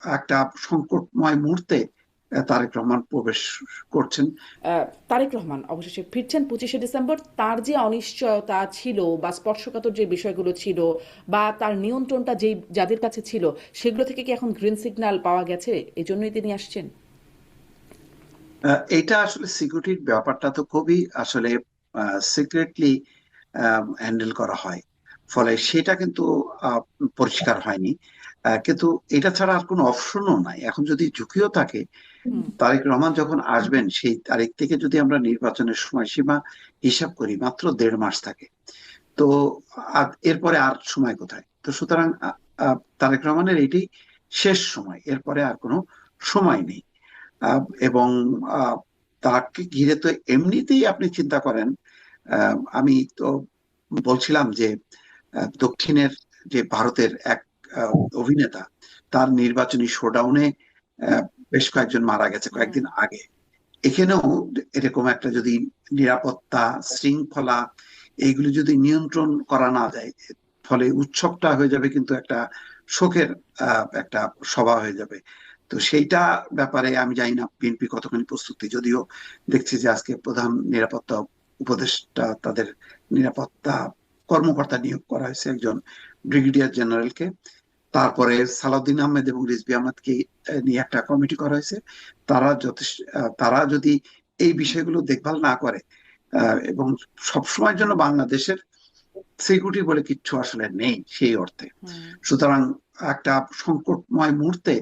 একটা সংকটময় মুহূর্তে তারেক রহমান প্রবেশ করছেন। তারেক রহমান অবশেষে ফিরছেন 25শে ডিসেম্বর। তার যে অনিশ্চয়তা ছিল বা স্পর্শকাতর যে বিষয়গুলো ছিল বা তার নিয়ন্ত্রণটা যেই যাদের কাছে ছিল, সেগুলো থেকে কি এখন গ্রিন সিগন্যাল পাওয়া গেছে, এজন্যই তিনি আসছেন? এটা আসলে সিকিউরিটির ব্যাপারটা তো খুবই আসলে সিক্রেটলি হ্যান্ডেল করা হয়, ফলে সেটা কিন্তু আহ, পরিষ্কার হয়নি। কিন্তু এটা ছাড়া আর কোনো অপশনও নাই এখন, যদি ঝুঁকিও থাকে। হুম। তারেক রহমান যখন আসবেন সেই তারিখ থেকে যদি আমরা নির্বাচনের সময়সীমা হিসাব করি, মাত্র 1.5 মাস থাকে। তো এরপরে আর সময় কোথায়? তো সুতরাং তারেক রহমানের এটি শেষ সময়, এরপরে আর কোনো সময় নেই। এবং আহ, তাকে ঘিরে তো এমনিতেই আপনি চিন্তা করেন। আমি তো বলছিলাম যে দক্ষিণের যে ভারতের এক আহ, অভিনেতা, তার নির্বাচনী শোডাউনে আহ, বেশ কয়েকজন মারা গেছে হুম। কয়েকদিন আগে। এখানেও এরকম একটা যদি নিরাপত্তা, শৃঙ্খলা, এইগুলি যদি নিয়ন্ত্রণ করা না যায়, ফলে উৎসবটা হয়ে যাবে কিন্তু একটা শোকের একটা সভা হয়ে যাবে। তো সেইটা ব্যাপারে আমি জানি না বিএনপি কতখানি প্রস্তুতি, যদিও দেখছি যে আজকে প্রধান নিরাপত্তা উপদেষ্টা, তাদের নিরাপত্তা কর্মকর্তা নিয়োগ করা হয়েছে একজন ব্রিগেডিয়ার জেনারেলকে। তারপরে সালাউদ্দিন আহমেদ এবং রিজভী আহমেদকে নিয়ে একটা কমিটি করা হয়েছে। তারা যদি এই বিষয়গুলো দেখভাল না করে, এবং সবসময়ের জন্য বাংলাদেশের সিকিউরিটি বলে কিচ্ছু আসলে নেই সেই অর্থে। হুম। সুতরাং একটা সংকটময় মুহূর্তে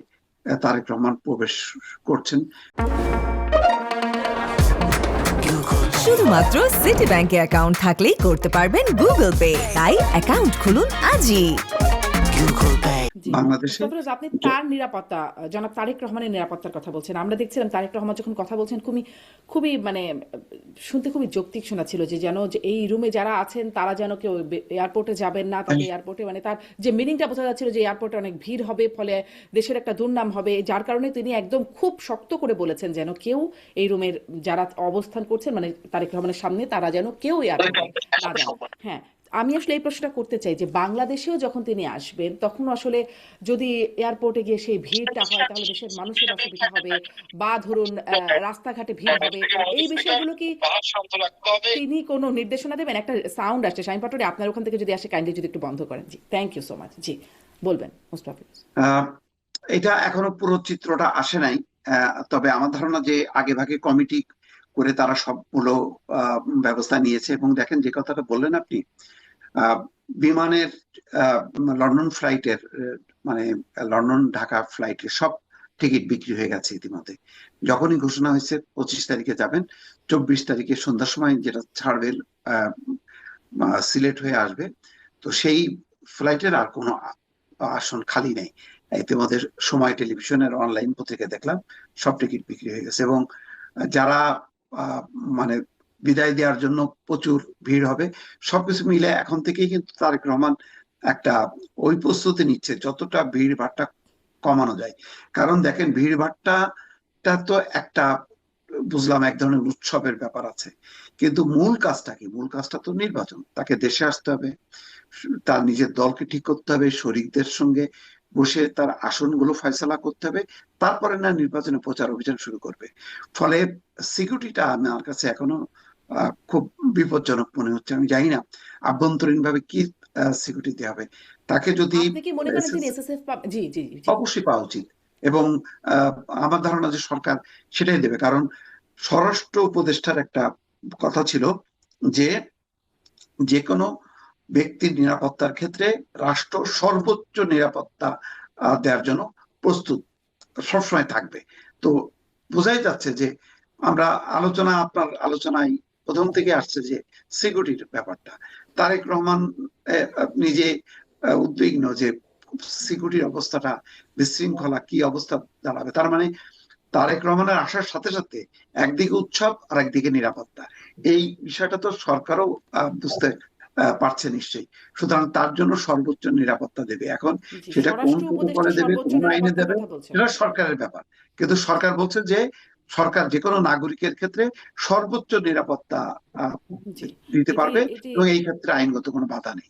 তারেক রহমান প্রবেশ করছেন। শুধুমাত্র সিটি ব্যাংকে অ্যাকাউন্ট থাকলেই করতে পারবেন গুগল পে, তাই অ্যাকাউন্ট খুলুন আজই। জি। বাংলাদেশে মুস্তাফিজ, আপনি তার নিরাপত্তা, জনাব তারেক রহমানের নিরাপত্তার কথা বলছেন। আমরা দেখছিলাম তারেক রহমান যখন কথা বলছেন, খুবই খুবই মানে শুনতে খুবই যৌক্তিক শোনাচ্ছিল, যে যেন যে এই রুমে যারা আছেন তারা যেন কেউ এয়ারপোর্টে যাবেন না, তাতে এয়ারপোর্টে মানে তার যে মিনিংটা বোঝা যাচ্ছিল যে এয়ারপোর্টে অনেক ভিড় হবে, ফলে দেশের একটা দুর্নাম হবে, যার কারণে তিনি একদম খুব শক্ত করে বলেছেন যেন কেউ এই রুমের যারা অবস্থান করছেন মানে তারেক রহমানের সামনে, তারা যেন কেউ এয়ারপোর্টে না যান। হ্যাঁ। আমি আসলে এই প্রশ্নটা করতে চাই যে বাংলাদেশেও যখন তিনি আসবেন তখন আসলে যদি এয়ারপোর্টে গিয়ে সেই ভিড়টা হয় তাহলে দেশের মানুষের অসুবিধা হবে, বা ধরুন রাস্তাঘাটে ভিড় হবে, এই বিষয়গুলো কি তিনি কোনো নির্দেশনা দেবেন? একটা সাউন্ড আসছে শাহিন পাটোয়ারি, আপনার ওখান থেকে যদি আসে কাইন্ডলি যদি একটু বন্ধ করেন। জি, থ্যাংক ইউ সো মাচ। জি, বলবেন মুস্তাফিজ। আহ, এটা এখনো পুরো চিত্রটা আসে নাই। তবে আমার ধারণা যে আগে ভাগে কমিটি করে তারা সবগুলো আহ, ব্যবস্থা নিয়েছে। এবং দেখেন, যে কথাটা বললেন আপনি, আহ, বিমানের, আহ, লন্ডন ফ্লাইটের, মানে লন্ডন ঢাকা ফ্লাইটের সব টিকিট বিক্রি হয়ে গেছে ইতিমধ্যে। যখনই ঘোষণা হয়েছে 25 তারিখে যাবেন, 24 তারিখে সন্ধ্যার সময় যেটা ছাড়বে, আহ, সিলেট হয়ে আসবে। তো সেই ফ্লাইটের আর কোনো আসন খালি নেই। ইতিমধ্যে সময় টেলিভিশনের অনলাইন পত্রিকায় দেখলাম সব টিকিট বিক্রি হয়ে গেছে। এবং যারা আহ, মানে বিদায় দেওয়ার জন্য প্রচুর ভিড় হবে। সবকিছু মিলে এখন থেকেই কিন্তু তারেক রহমান একটা ওই প্রস্তুতি নিচ্ছে যতটা ভিড় ভাট্টা কমানো যায়। কারণ দেখেন, ভিড় ভাট্টা তো একটা, বুঝলাম, এক ধরনের উৎসবের ব্যাপার আছে, কিন্তু মূল কাজটা কি? মূল কাজটা তো নির্বাচন। তাকে দেশে আসতে হবে, তার নিজের দলকে ঠিক করতে হবে, শরিকদের সঙ্গে বসে তার আসনগুলো ফয়সালা করতে হবে। তারপরে না নির্বাচনে প্রচার অভিযান শুরু করবে। ফলে সিকিউরিটিটা আমার কাছে এখনো খুব বিপজ্জনক মনে হচ্ছে। আমি জানি না আভ্যন্তরীণ ভাবে কি সিকিউরিটি দেওয়া হবে তাকে। যদি আপনি কি মনে করেন তিনি এসএসএফ? জি, জি, জি। অবশ্যই পাওয়া উচিত। এবং আমার ধারণা যে সরকার সেটাই দেবে। কারণ স্বরাষ্ট্র উপদেষ্টার একটা কথা ছিল যে যে কোনো ব্যক্তির নিরাপত্তার ক্ষেত্রে রাষ্ট্র সর্বোচ্চ নিরাপত্তা দেওয়ার জন্য প্রস্তুত সবসময় থাকবে। তো বোঝাই যাচ্ছে যে আমরা আপনার আলোচনায় প্রথম থেকে আসছে যে সিকিউরিটির ব্যাপারটা। তারেক রহমান নিজে উদ্বিগ্ন যে সিকিউরিটির অবস্থাটা, বিশৃঙ্খলা কি অবস্থা দাঁড়াবে। তার মানে তারেক রহমানের আসার সাথে সাথে একদিকে উৎসব আর একদিকে নিরাপত্তা, এই বিষয়টা তো সরকারও বুঝতে পারছে নিশ্চয়ই। সুতরাং তার জন্য সর্বোচ্চ নিরাপত্তা দেবে। এখন জি, সেটা কোন স্বরাষ্ট্র উপদেষ্টা প্রোটোকলে দেবে, সর্বোচ্চ কোন আইনে নিরাপত্তার দেবে, কথা বলছেন। সেটা সরকারের ব্যাপার। কিন্তু সরকার বলছে যে সরকার যে কোনো নাগরিকের ক্ষেত্রে সর্বোচ্চ নিরাপত্তা আহ, জি। দিতে এটি পারবে, এটি এবং এই ক্ষেত্রে আইনগত কোনো বাধা নেই।